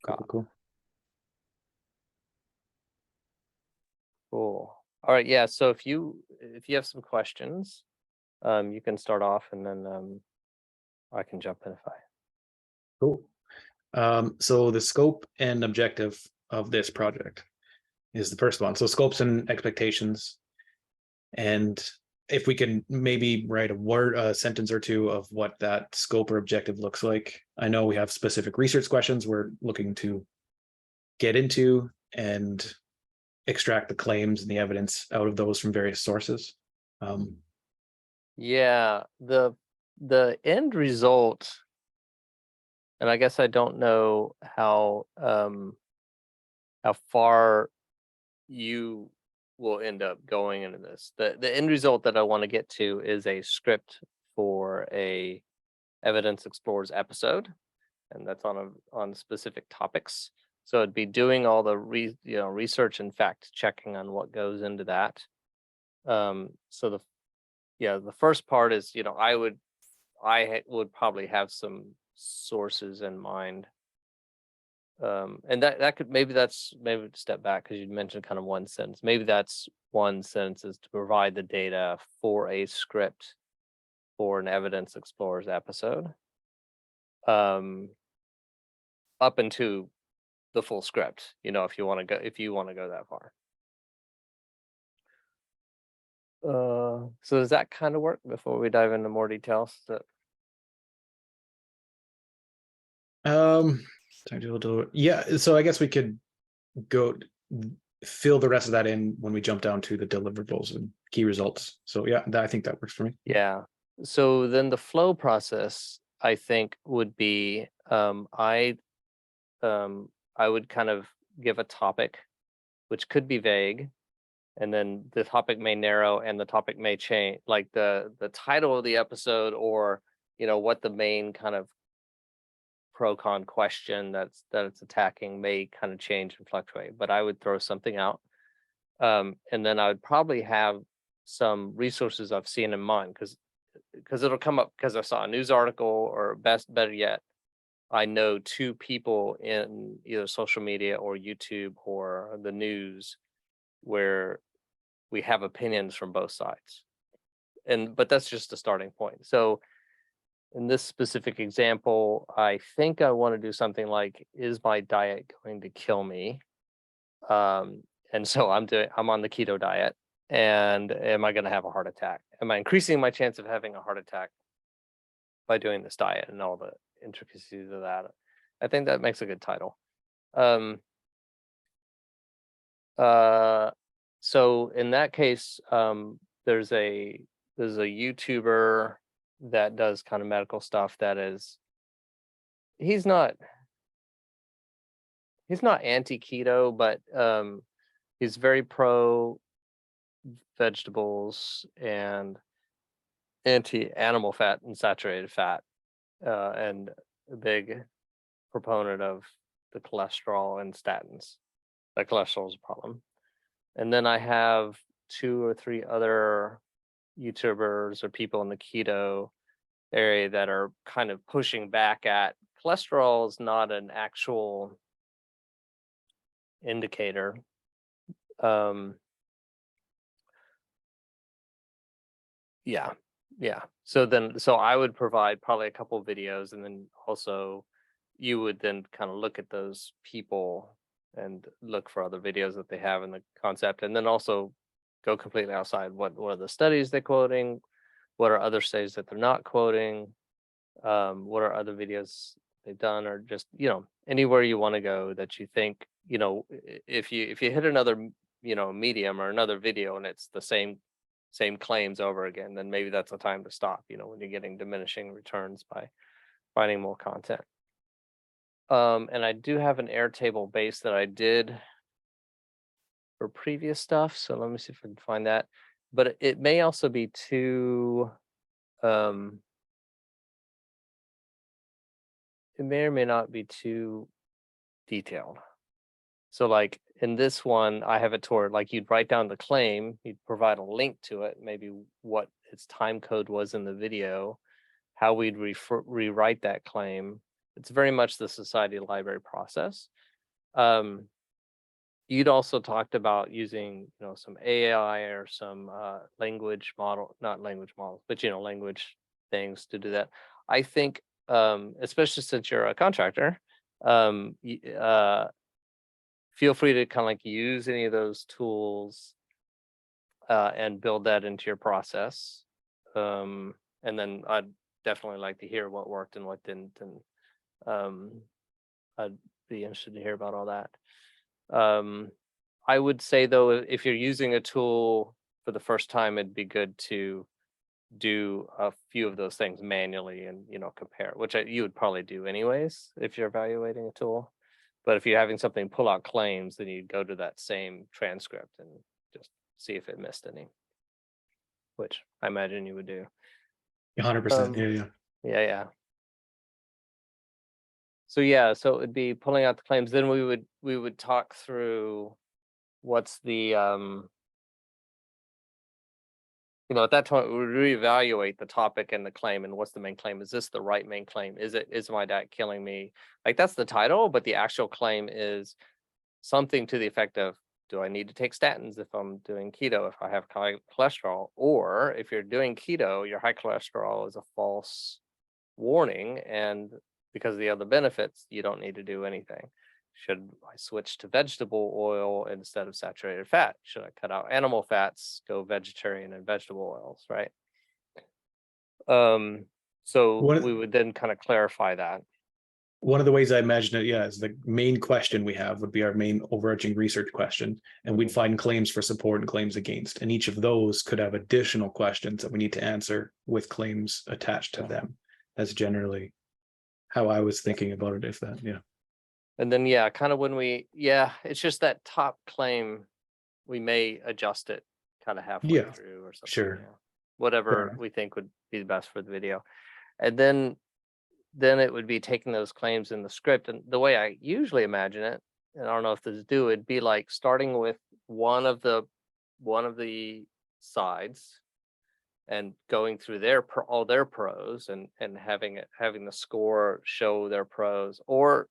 Cool. Cool. All right, yeah. So if you have some questions, you can start off, and then I can jump in if I. Cool. So the scope and objective of this project is the first one. So scopes and expectations. And if we can maybe write a sentence or two of what that scope or objective looks like. I know we have specific research questions we're looking to get into and extract the claims and the evidence out of those from various sources. Yeah, the end result, and I guess I don't know how far you will end up going into this. The end result that I want to get to is a script for a Evidence Explorers episode, and that's on specific topics. So it'd be doing all the research and fact checking on what goes into that. So the first part is, I would probably have some sources in mind. And that could, maybe step back, because you mentioned kind of one sentence. Maybe that's one sentence is to provide the data for a script for an Evidence Explorers episode. Up into the full script, if you want to go that far. So does that kind of work before we dive into more details? Yeah, so I guess we could go fill the rest of that in when we jump down to the deliverables and key results. So yeah, I think that works for me. Yeah. So then the flow process, I think, would be I would kind of give a topic, which could be vague, and then the topic may narrow and the topic may change, like the title of the episode, or what the main kind of pro con question that it's attacking may kind of change and fluctuate. But I would throw something out, and then I would probably have some resources I've seen in mind, because it'll come up because I saw a news article, or better yet, I know two people in either social media or YouTube or the news where we have opinions from both sides. But that's just a starting point. So in this specific example, I think I want to do something like, is my diet going to kill me? And so I'm on the keto diet, and am I going to have a heart attack? Am I increasing my chance of having a heart attack by doing this diet, and all the intricacies of that? I think that makes a good title. So in that case, there's a YouTuber that does kind of medical stuff that is, he's not anti-keto, but he's very pro vegetables and anti-animal fat and saturated fat, and a big proponent of the cholesterol and statins. That cholesterol is a problem. And then I have 2 or 3 other YouTubers or people in the keto area that are kind of pushing back at cholesterol is not an actual indicator. Yeah. So I would provide probably a couple of videos, and then also you would then kind of look at those people and look for other videos that they have in the concept, and then also go completely outside. What are the studies they're quoting? What are other studies that they're not quoting? What are other videos they've done, or just anywhere you want to go that you think, if you hit another medium or another video and it's the same claims over again, then maybe that's a time to stop, when you're getting diminishing returns by finding more content. And I do have an Airtable base that I did for previous stuff, so let me see if I can find that. But it may also be too, it may or may not be too detailed. So like in this one, I have it toward, like, you'd write down the claim, you'd provide a link to it, maybe what its time code was in the video, how we'd rewrite that claim, It's very much the society library process. You'd also talked about using, some AI or some language model, not language models, but language things to do that. I think, especially since you're a contractor, feel free to kind of like use any of those tools and build that into your process. And then I'd definitely like to hear what worked and what didn't, and I'd be interested to hear about all that. I would say though, if you're using a tool for the first time, it'd be good to do a few of those things manually and compare, which you would probably do anyways if you're evaluating a tool. But if you're having something pull out claims, then you'd go to that same transcript and just see if it missed any, which I imagine you would do. 100%. Yeah. Yeah. So so it'd be pulling out the claims. Then we would talk through what's the at that point we would reevaluate the topic and the claim and what's the main claim. Is this the right main claim? Is my diet killing me? Like that's the title, but the actual claim is something to the effect of, do I need to take statins if I'm doing keto, if I have high cholesterol? Or if you're doing keto, your high cholesterol is a false warning, and because of the other benefits, you don't need to do anything. Should I switch to vegetable oil instead of saturated fat? Should I cut out animal fats, go vegetarian and vegetable oils, right? So we would then kind of clarify that. One of the ways I imagine it, is the main question we have would be our main overarching research question, and we'd find claims for support and claims against, and each of those could have additional questions that we need to answer with claims attached to them. That's generally how I was thinking about it, if that, And then, kind of when it's just that top claim, we may adjust it kind of halfway through or something. Sure. Whatever we think would be the best for the video. And then it would be taking those claims in the script. And the way I usually imagine it, and I don't know if this is due, it'd be like starting with one of the sides and going through all their pros and having the score show their pros. Or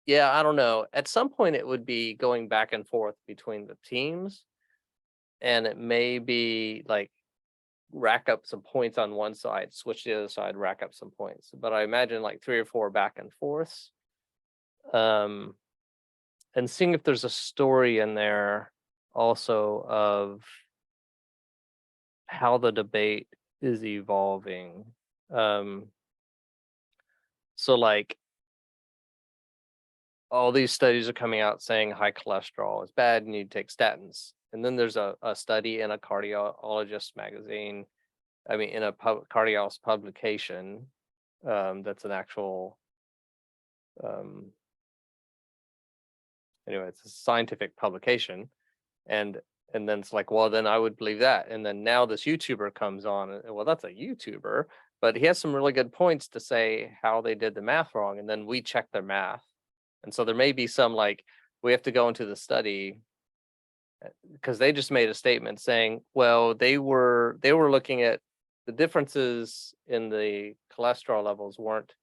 I don't know. At some point, it would be going back and forth between the teams, and it may be like rack up some points on one side, switch to the other side, rack up some points. But I imagine like 3 or 4 back and forths, and seeing if there's a story in there also of how the debate is evolving. So like, all these studies are coming out saying high cholesterol is bad, you need to take statins. And then there's a study in a cardiologist magazine, in a cardiologist publication, that's an actual, anyway, it's a scientific publication. And then it's like, well, then I would believe that. And then now this YouTuber comes on, and well, that's a YouTuber, but he has some really good points to say how they did the math wrong. And then we check their math. And so there may be some, like, we have to go into the study because they just made a statement saying, well, they were looking at the differences in the cholesterol levels weren't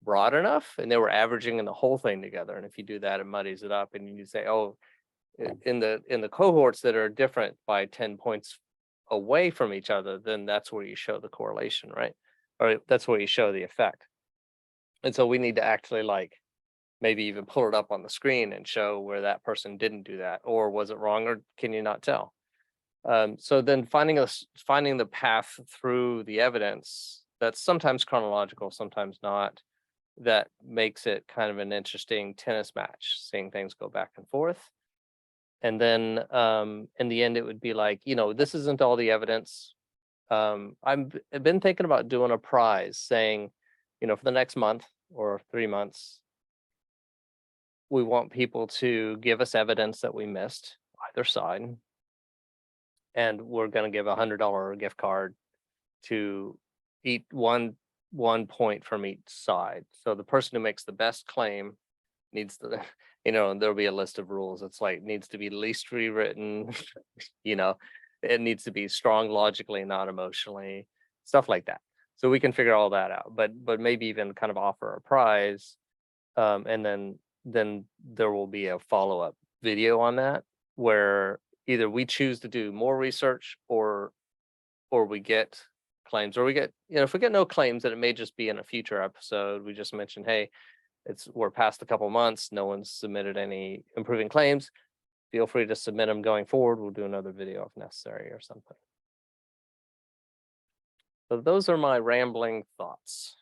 broad enough, and they were averaging in the whole thing together. And if you do that, it muddies it up, and you say, oh, in the cohorts that are different by 10 points away from each other, then that's where you show the correlation, right? Or that's where you show the effect. And so we need to actually maybe even pull it up on the screen and show where that person didn't do that, or was it wrong, or can you not tell? So then finding the path through the evidence that's sometimes chronological, sometimes not, that makes it kind of an interesting tennis match, seeing things go back and forth. And then in the end, it would be like, this isn't all the evidence. I've been thinking about doing a prize saying, for the next month or 3 months, we want people to give us evidence that we missed, either side. And we're going to give $100 gift card to each one point from each side. So the person who makes the best claim needs to, there'll be a list of rules. It's like, needs to be least rewritten, it needs to be strong logically, not emotionally, stuff like that. So we can figure all that out, but maybe even kind of offer a prize And then there will be a follow-up video on that where either we choose to do more research or we get claims, or we get, if we get no claims, then it may just be in a future episode. We just mentioned, hey, we're past a couple months, no one's submitted any improving claims. Feel free to submit them going forward. We'll do another video if necessary or something. So those are my rambling thoughts.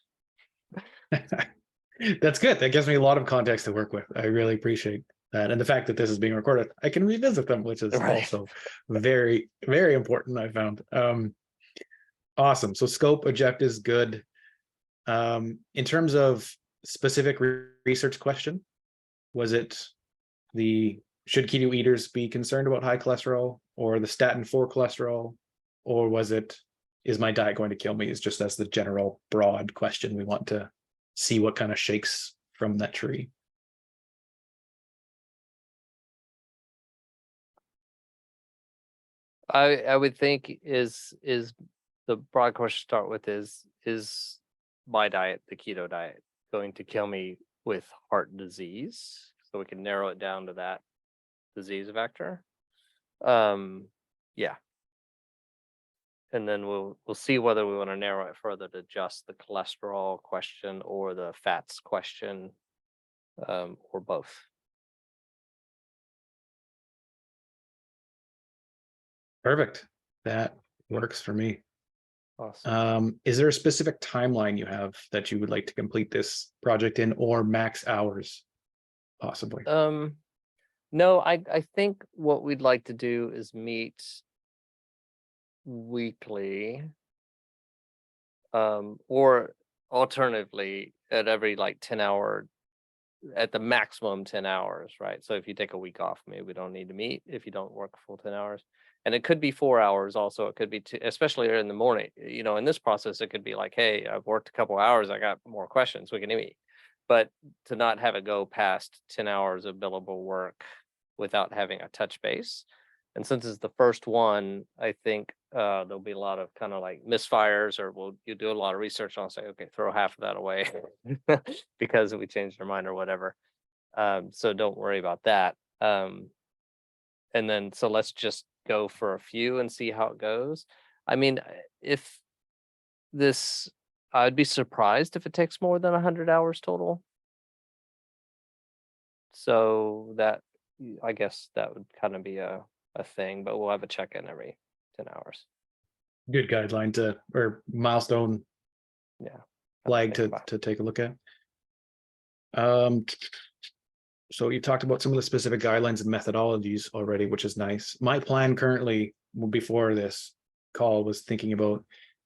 That's good. That gives me a lot of context to work with. I really appreciate that. And the fact that this is being recorded, I can revisit them, which is Right. also very, very important, I found. Awesome. So scope, objectives, good. In terms of specific research question, was it should keto eaters be concerned about high cholesterol, or the statin 4 cholesterol, or was it, is my diet going to kill me? Is just as the general broad question. We want to see what kind of shakes from that tree. I would think is the broad question to start with is my diet, the keto diet, going to kill me with heart disease? So we can narrow it down to that disease vector. Yeah. And then we'll see whether we want to narrow it further to just the cholesterol question or the fats question, or both. Perfect. That works for me. Awesome. Is there a specific timeline you have that you would like to complete this project in, or max hours, possibly? No, I think what we'd like to do is meet weekly, or alternatively at every like 10-hour, at the maximum 10 hours, right? So if you take a week off, maybe we don't need to meet if you don't work full 10 hours. And it could be 4 hours also. It could be two, especially in the morning. In this process, it could be like, hey, I've worked a couple hours, I got more questions, we can meet. But to not have it go past 10 hours of billable work without having a touch base. And since it's the first one, I think there'll be a lot of kind of like misfires, or you do a lot of research on, say, okay, throw half of that away because we changed our mind or whatever. So don't worry about that. And then so let's just go for a few and see how it goes. I mean, if this, I'd be surprised if it takes more than 100 hours total. So that, I guess that would kind of be a thing, but we'll have a check-in every 10 hours. Good guideline or milestone Yeah. flag to take a look at. So you talked about some of the specific guidelines and methodologies already, which is nice. My plan currently, before this call, was thinking about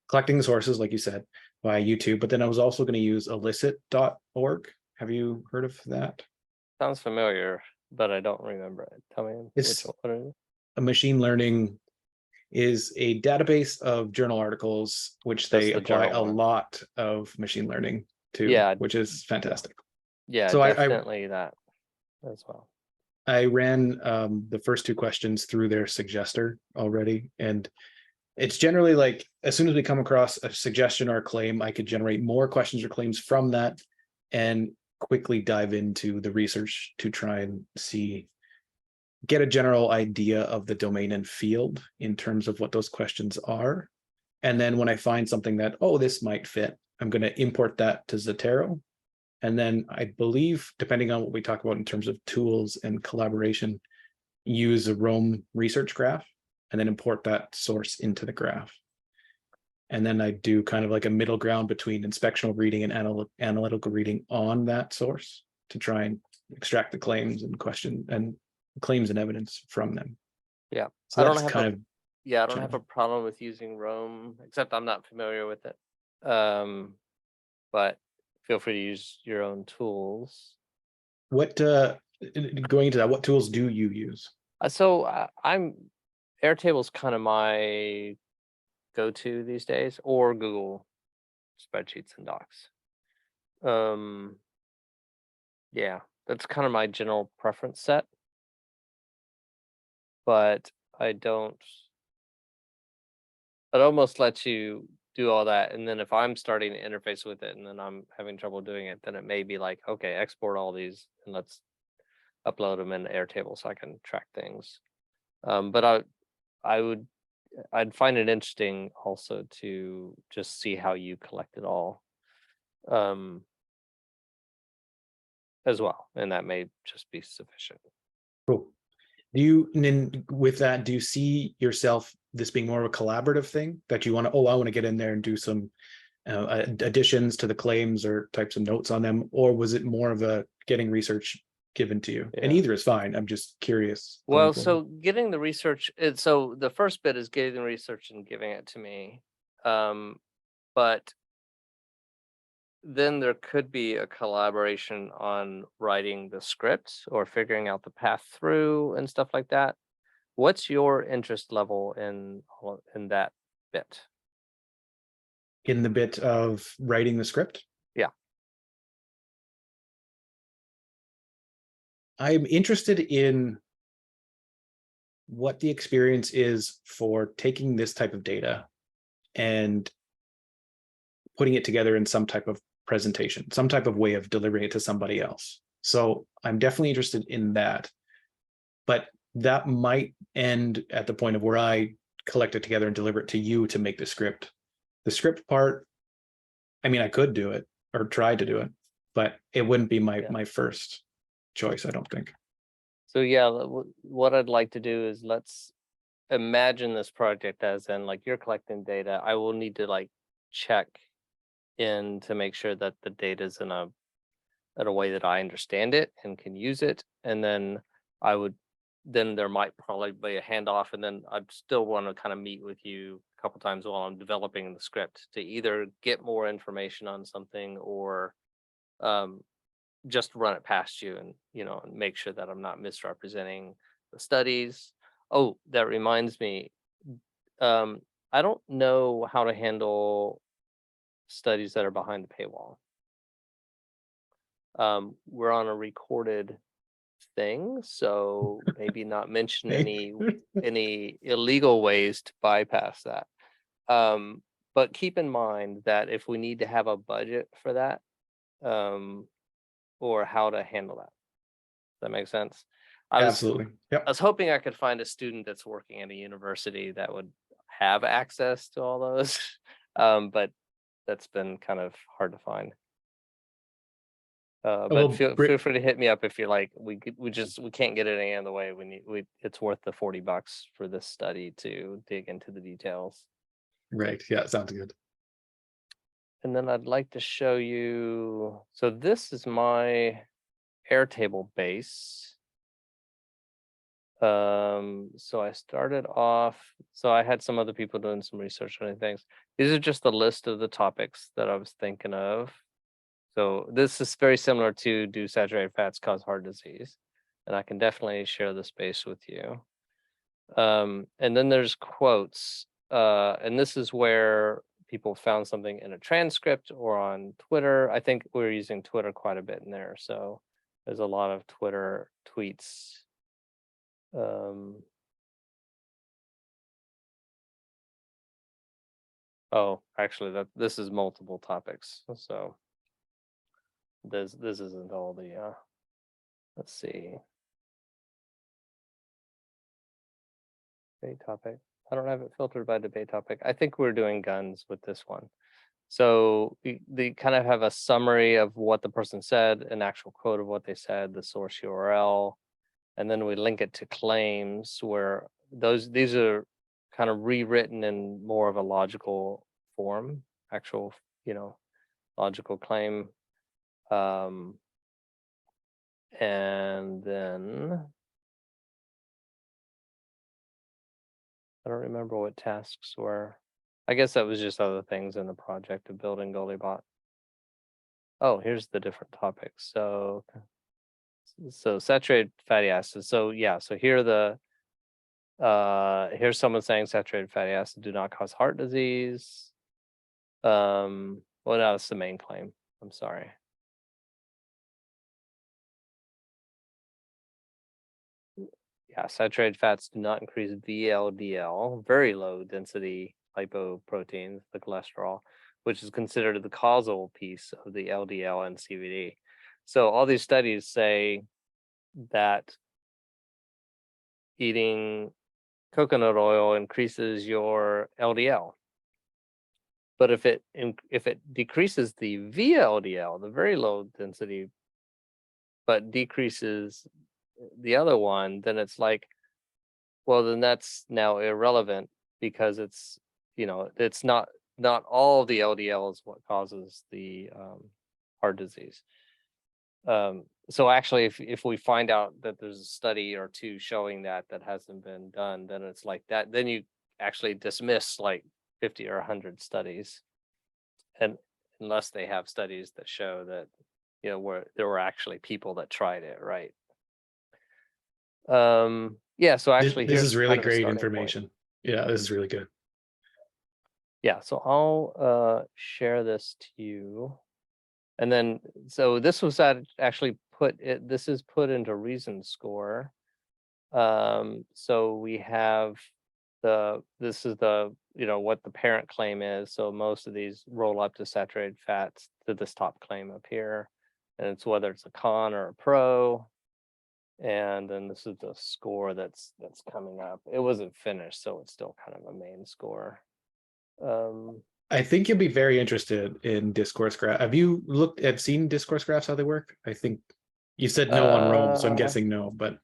collecting the sources, like you said, via YouTube, but then I was also going to use elicit.org. Have you heard of that? Sounds familiar, but I don't remember it. Tell me what it is. A machine learning is a database of journal articles, which they apply a lot of machine learning to, which is fantastic. Yeah, so definitely that as well. I ran the first 2 questions through their suggester already, and it's generally like, as soon as we come across a suggestion or a claim, I could generate more questions or claims from that and quickly dive into the research to try and get a general idea of the domain and field in terms of what those questions are. And then when I find something that, oh, this might fit, I'm going to import that to Zotero. And then I believe, depending on what we talk about in terms of tools and collaboration, use a Roam research graph and then import that source into the graph. And then I do kind of like a middle ground between inspectional reading and analytical reading on that source to try and extract the claims and claims and evidence from them. Yeah. So that's kind of, yeah, I don't have a problem with using Roam, except I'm not familiar with it. But feel free to use your own tools. What going into that, what tools do you use? So Airtable's kind of my go-to these days, or Google spreadsheets and docs. Yeah, that's kind of my general preference set. But it almost lets you do all that, and then if I'm starting to interface with it and then I'm having trouble doing it, then it may be like, okay, export all these and let's upload them in Airtable so I can track things. But I'd find it interesting also to just see how you collect it all, um, as well, and that may just be sufficient. Cool. Do you, and then with that, do you see yourself this being more of a collaborative thing that you want to, oh, I want to get in there and do some additions to the claims or types of notes on them, or was it more of a getting research given to you? And Yeah. either is fine. I'm just curious. Well, so getting the research, so the first bit is getting the research and giving it to me. But then there could be a collaboration on writing the script or figuring out the path through and stuff like that. What's your interest level in that bit? In the bit of writing the script? Yeah. I'm interested in what the experience is for taking this type of data and putting it together in some type of presentation, some type of way of delivering it to somebody else. So I'm definitely interested in that. But that might end at the point of where I collect it together and deliver it to you to make the script. The script part, I mean, I could do it or try to do it, but it wouldn't be my first choice, I don't think. So yeah, what I'd like to do is let's imagine this project as in like you're collecting data. I will need to like check in to make sure that the data is in a way that I understand it and can use it. And then then there might probably be a handoff, and then I'd still want to kind of meet with you a couple times while I'm developing the script to either get more information on something or um, just run it past you and and make sure that I'm not misrepresenting the studies. Oh, that reminds me. I don't know how to handle studies that are behind the paywall. We're on a recorded thing, so maybe not mention any illegal ways to bypass that. But keep in mind that if we need to have a budget for that, um, or how to handle that. Does that make sense? Absolutely. I Yep. was hoping I could find a student that's working at a university that would have access to all those, but that's been kind of hard to find. But Well, feel free to hit me up if you're like we can't get it any other way. It's worth the $40 for this study to dig into the details. right. Yeah, sounds good. And then I'd like to show you. So this is my Airtable base. So I started off. So I had some other people doing some research on things. These are just the list of the topics that I was thinking of. So this is very similar to do saturated fats cause heart disease, and I can definitely share the space with you. And then there's quotes, and this is where people found something in a transcript or on Twitter. I think we're using Twitter quite a bit in there, so there's a lot of Twitter tweets. Oh, actually, this is multiple topics, so. This isn't all the let's see. Debate topic. I don't have it filtered by debate topic. I think we're doing guns with this one. So they kind of have a summary of what the person said, an actual quote of what they said, the source URL, and then we link it to claims where these are kind of rewritten in more of a logical form, actual, logical claim. And then I don't remember what tasks were. I guess that was just other things in the project of building Goalibot. Oh, here's the different topics. So saturated fatty acids. So yeah, so here are here's someone saying saturated fatty acids do not cause heart disease. Well, no, that's the main claim. I'm sorry. Yeah, saturated fats do not increase VLDL, very low density lipoproteins, the cholesterol, which is considered the causal piece of the LDL and CVD. So all these studies say that eating coconut oil increases your LDL. But if it decreases the VLDL, the very low density, but decreases the other one, then it's like, well, then that's now irrelevant because it's, it's not all the LDL is what causes the heart disease. So actually, if we find out that there's a study or two showing that hasn't been done, then it's like that. Then you actually dismiss like 50 or 100 studies, and unless they have studies that show that where there were actually people that tried it, right? Yeah. So actually, This here's is really kind of a great starting point. information. Yeah, this is really good. Yeah. So I'll share this to you. And then, so this was actually this is put into Reason Score. So we have this is the, what the parent claim is. So most of these roll up to saturated fats to this top claim up here. And it's whether it's a con or a pro. And then this is the score that's coming up. It wasn't finished, so it's still kind of a main score. I think you'll be very interested in discourse graph. Have you seen discourse graphs, how they work? I think you said no on Rome, so I'm guessing no, but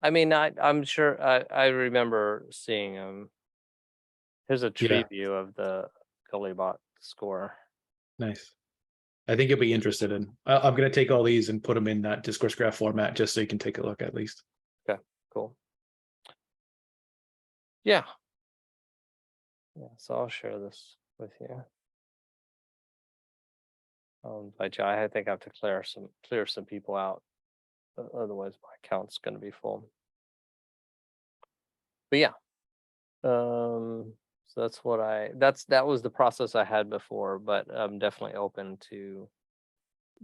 I mean, I'm sure I remember seeing them. Here's a tree yeah, view of the Gullybot score. nice. I think you'll be interested in. I'm going to take all these and put them in that discourse graph format just so you can take a look at least. Okay, cool. Yeah. Yeah, so I'll share this with you. But I think I have to clear some people out. Otherwise my account's going to be full. But yeah. So that's what that was the process I had before, but I'm definitely open to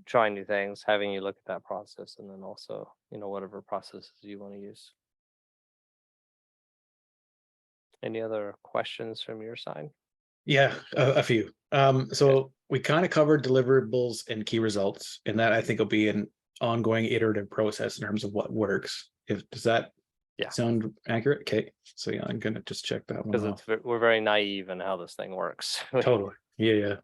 trying new things, having you look at that process, and then also, whatever processes you want to use. Any other questions from your side? Yeah, a few. So we kind of covered deliverables and key results, and that I think will be an ongoing iterative process in terms of what works. Does that sound accurate? Okay, so yeah, I'm gonna just check that one off. Because we're very naive in how this thing works. Totally. Yeah.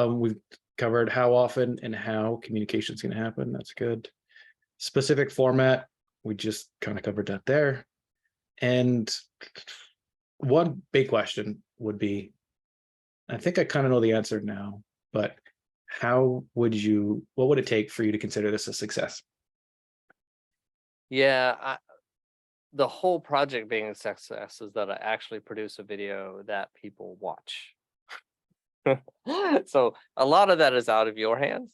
We've covered how often and how communication is going to happen. That's good. Specific format, we just kind of covered that there. And one big question would be, I think I kind of know the answer now, but what would it take for you to consider this a success? Yeah, the whole project being a success is that I actually produce a video that people watch. So a lot of that is out of your hands.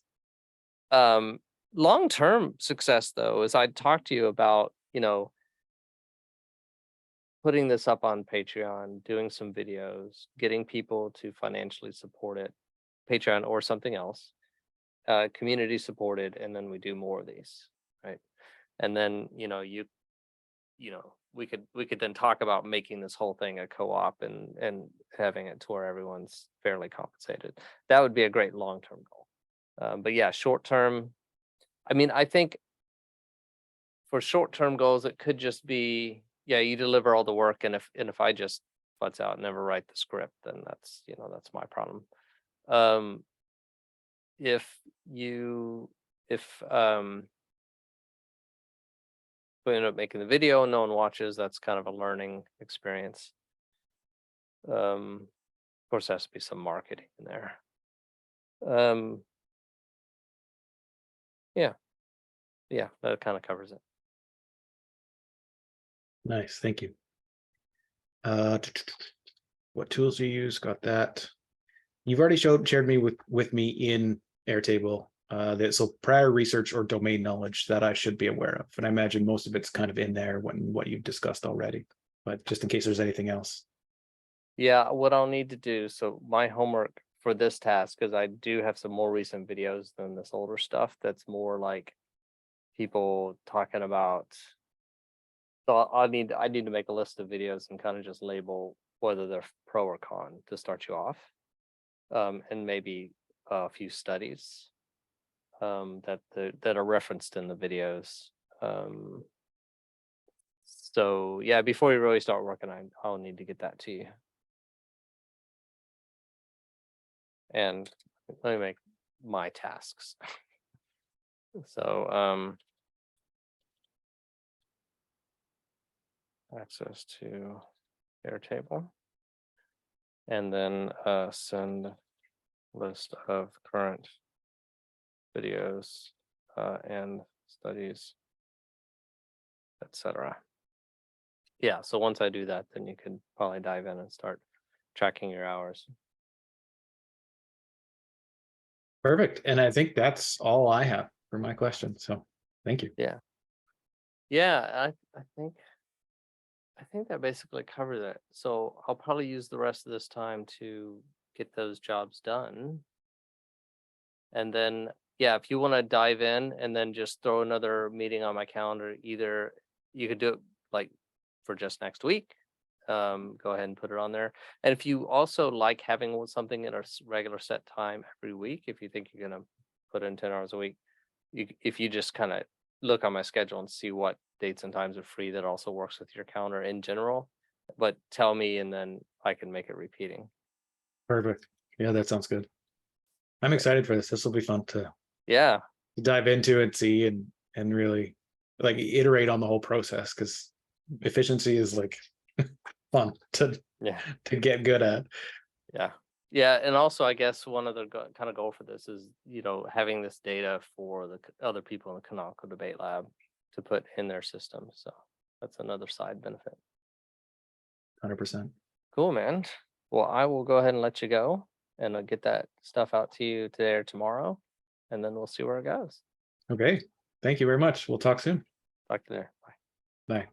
Long-term success, though, is I talked to you about, putting this up on Patreon, doing some videos, getting people to financially support it, Patreon or something else, community supported, and then we do more of these, right? And then, we could then talk about making this whole thing a co-op and having it to where everyone's fairly compensated. That would be a great long-term goal. But yeah, short-term, I mean, I think for short-term goals, it could just be, you deliver all the work, and if I just butts out and never write the script, then that's my problem. If we end up making the video and no one watches, that's kind of a learning experience. Of course, there has to be some marketing in there. Yeah, that kind of covers it. Nice, thank you. What tools do you use? Got that. You've already shared me with me in Airtable. So prior research or domain knowledge that I should be aware of, and I imagine most of it's kind of in there what you've discussed already. But just in case there's anything else. Yeah, what I'll need to do. So my homework for this task, because I do have some more recent videos than this older stuff. That's more like people talking about. So I need to make a list of videos and kind of just label whether they're pro or con to start you off. And maybe a few studies that are referenced in the videos. So yeah, before you really start working, I'll need to get that to you. And let me make my tasks. So access to Airtable, and then send list of current videos and studies, etc. Yeah, so once I do that, then you can probably dive in and start tracking your hours. Perfect. And I think that's all I have for my question. So thank you. Yeah, I think that basically covers it. So I'll probably use the rest of this time to get those jobs done. And then, yeah, if you want to dive in and then just throw another meeting on my calendar, either you could do it like for just next week. Go ahead and put it on there. And if you also like having something in a regular set time every week, if you think you're gonna put in 10 hours a week, if you just kind of look on my schedule and see what dates and times are free, that also works with your calendar in general. But tell me, and then I can make it repeating. Perfect. Yeah, that sounds good. I'm excited for this. This will be fun to Yeah, dive into and see and really like iterate on the whole process, because efficiency is like fun yeah. to get good at. Yeah, and also I guess one other kind of goal for this is, having this data for the other people in the Canonical Debate Lab to put in their system. So that's another side benefit. 100%. Cool, man. Well, I will go ahead and let you go, and I'll get that stuff out to you today or tomorrow, and then we'll see where it goes. Okay. Thank you very much. We'll talk soon. Talk to you there. Bye. Bye.